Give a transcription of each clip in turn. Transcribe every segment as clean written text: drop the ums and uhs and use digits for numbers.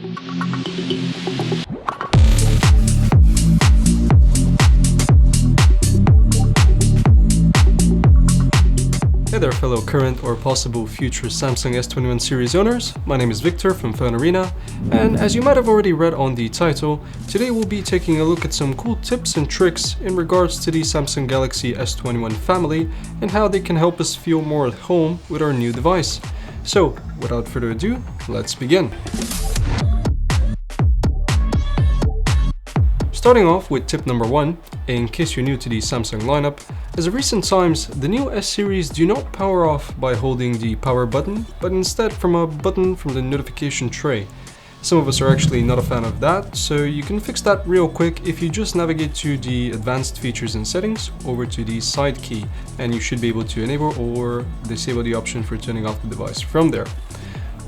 Hey there fellow current or possible future Samsung S21 series owners, my name is Victor from PhoneArena, and as you might have already read on the title, today we'll be taking a look at some cool tips and tricks in regards to the Samsung Galaxy S21 family and how they can help us feel more at home with our new device. So, without further ado, let's begin. Starting off with tip number 1, in case you're new to the Samsung lineup, as of recent times, the new S series do not power off by holding the power button, but instead from a button from the notification tray. Some of us are actually not a fan of that, so you can fix that real quick if you just navigate to the advanced features and settings over to the side key, and you should be able to enable or disable the option for turning off the device from there.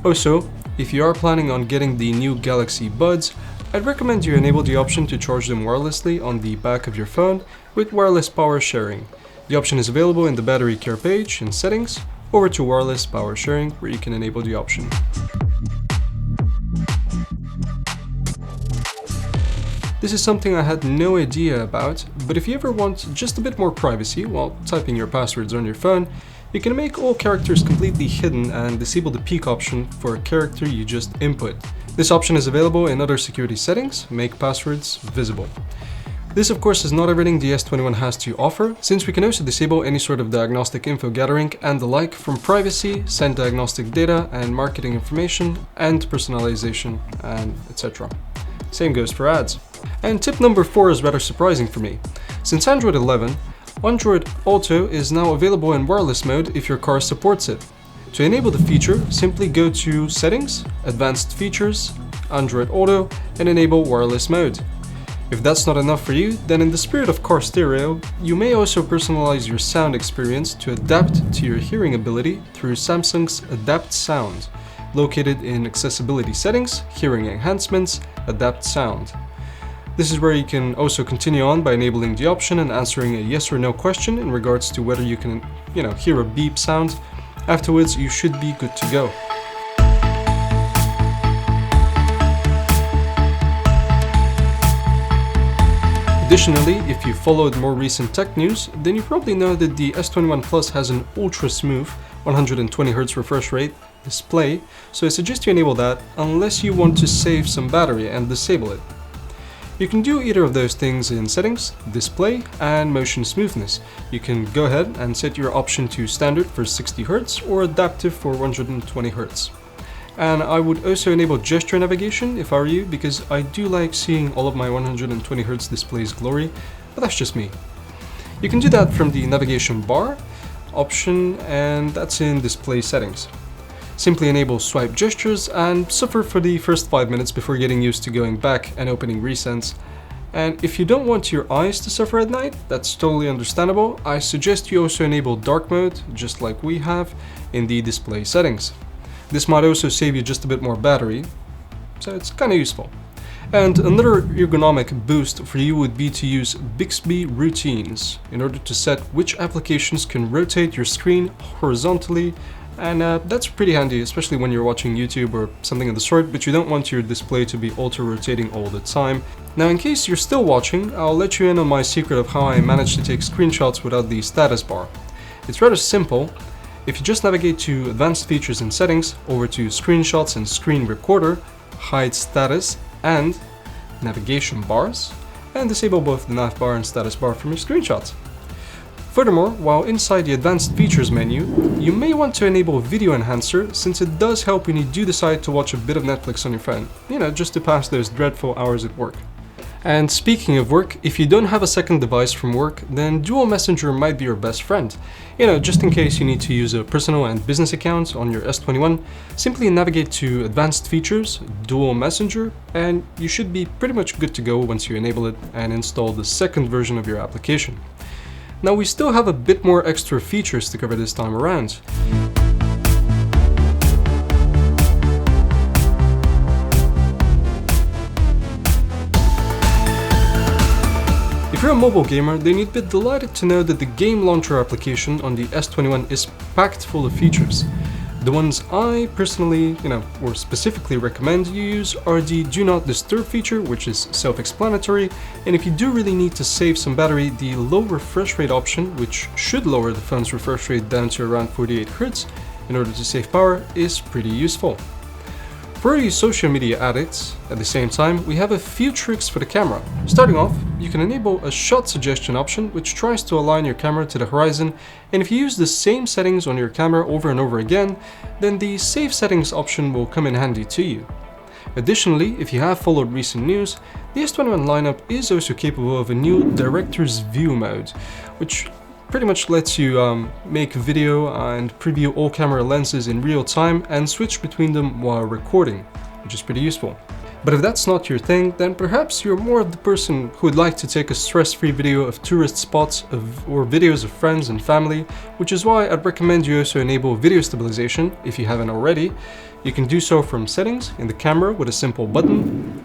Also, if you are planning on getting the new Galaxy Buds, I'd recommend you enable the option to charge them wirelessly on the back of your phone with wireless power sharing. The option is available in the battery care page in settings, over to wireless power sharing where you can enable the option. This is something I had no idea about, but if you ever want just a bit more privacy while typing your passwords on your phone, you can make all characters completely hidden and disable the peek option for a character you just input. This option is available in other security settings, make passwords visible. This of course is not everything the S21 has to offer, since we can also disable any sort of diagnostic info gathering and the like from privacy, send diagnostic data and marketing information and personalization and etc. Same goes for ads. And tip number 4 is rather surprising for me. Since Android 11, Android Auto is now available in wireless mode if your car supports it. To enable the feature, simply go to Settings, Advanced Features, Android Auto, and enable wireless mode. If that's not enough for you, then in the spirit of car stereo, you may also personalize your sound experience to adapt to your hearing ability through Samsung's Adapt Sound, located in Accessibility Settings, Hearing Enhancements, Adapt Sound. This is where you can also continue on by enabling the option and answering a yes or no question in regards to whether you can, hear a beep sound. Afterwards, you should be good to go. Additionally, if you followed more recent tech news, then you probably know that the S21 Plus has an ultra smooth 120Hz refresh rate display, so I suggest you enable that unless you want to save some battery and disable it. You can do either of those things in Settings, Display, and Motion Smoothness. You can go ahead and set your option to Standard for 60Hz or Adaptive for 120Hz. And I would also enable gesture navigation if I were you, because I do like seeing all of my 120Hz displays glory, but that's just me. You can do that from the navigation bar option, and that's in Display Settings. Simply enable swipe gestures and suffer for the first 5 minutes before getting used to going back and opening recents. And if you don't want your eyes to suffer at night, that's totally understandable. I suggest you also enable dark mode, just like we have, in the display settings. This might also save you just a bit more battery, so it's kinda useful. And another ergonomic boost for you would be to use Bixby Routines in order to set which applications can rotate your screen horizontally. And that's pretty handy, especially when you're watching YouTube or something of the sort, but you don't want your display to be auto-rotating all the time. Now, in case you're still watching, I'll let you in on my secret of how I managed to take screenshots without the status bar. It's rather simple. If you just navigate to Advanced Features and Settings, over to Screenshots and Screen Recorder, hide Status and Navigation bars, and disable both the nav bar and status bar from your screenshots. Furthermore, while inside the Advanced Features menu, you may want to enable Video Enhancer, since it does help when you do decide to watch a bit of Netflix on your phone, just to pass those dreadful hours at work. And speaking of work, if you don't have a second device from work, then Dual Messenger might be your best friend. Just in case you need to use a personal and business account on your S21, simply navigate to Advanced Features, Dual Messenger, and you should be pretty much good to go once you enable it and install the second version of your application. Now, we still have a bit more extra features to cover this time around. If you're a mobile gamer, then you'd be delighted to know that the Game Launcher application on the S21 is packed full of features. The ones I personally, or specifically recommend you use are the Do Not Disturb feature, which is self-explanatory, and if you do really need to save some battery, the low refresh rate option, which should lower the phone's refresh rate down to around 48 Hz in order to save power, is pretty useful. For you social media addicts, at the same time, we have a few tricks for the camera. Starting off, you can enable a shot suggestion option which tries to align your camera to the horizon, and if you use the same settings on your camera over and over again, then the save settings option will come in handy to you. Additionally, if you have followed recent news, the S21 lineup is also capable of a new director's view mode, which pretty much lets you make video and preview all camera lenses in real time and switch between them while recording, which is pretty useful. But if that's not your thing, then perhaps you're more of the person who would like to take a stress-free video of tourist spots or videos of friends and family, which is why I'd recommend you also enable video stabilization if you haven't already. You can do so from settings in the camera with a simple button,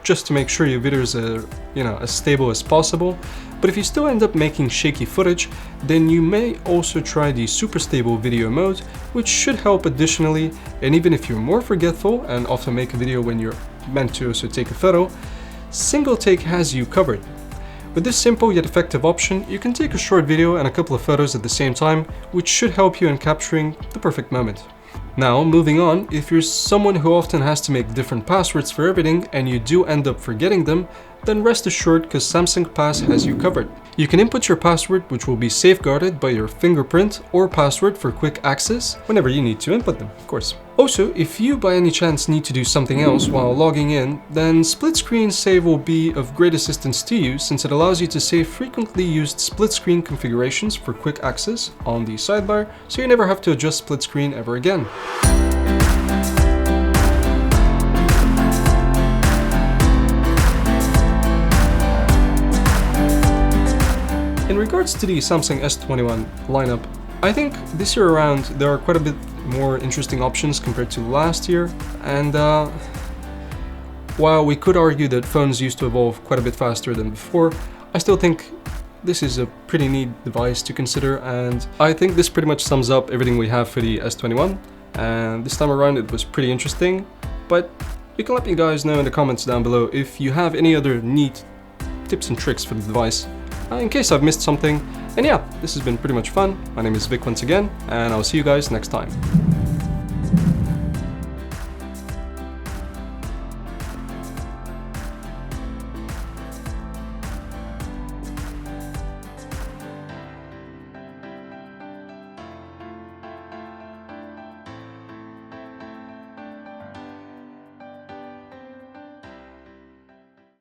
just to make sure your videos are, as stable as possible. But if you still end up making shaky footage, then you may also try the super stable video mode, which should help additionally. And even if you're more forgetful and often make a video when you're meant to also take a photo, single take has you covered. With this simple yet effective option, you can take a short video and a couple of photos at the same time, which should help you in capturing the perfect moment. Now, moving on, if you're someone who often has to make different passwords for everything and you do end up forgetting them, then rest assured because Samsung Pass has you covered. You can input your password, which will be safeguarded by your fingerprint or password for quick access whenever you need to input them, of course. Also, if you by any chance need to do something else while logging in, then split screen save will be of great assistance to you since it allows you to save frequently used split screen configurations for quick access on the sidebar, so you never have to adjust split screen ever again. In regards to the Samsung S21 lineup, I think this year around there are quite a bit more interesting options compared to last year, and while we could argue that phones used to evolve quite a bit faster than before, I still think this is a pretty neat device to consider, and I think this pretty much sums up everything we have for the S21, and this time around it was pretty interesting, but you can let me guys know in the comments down below if you have any other neat tips and tricks for the device, in case I've missed something. And yeah, this has been pretty much fun. My name is Vic once again, and I'll see you guys next time.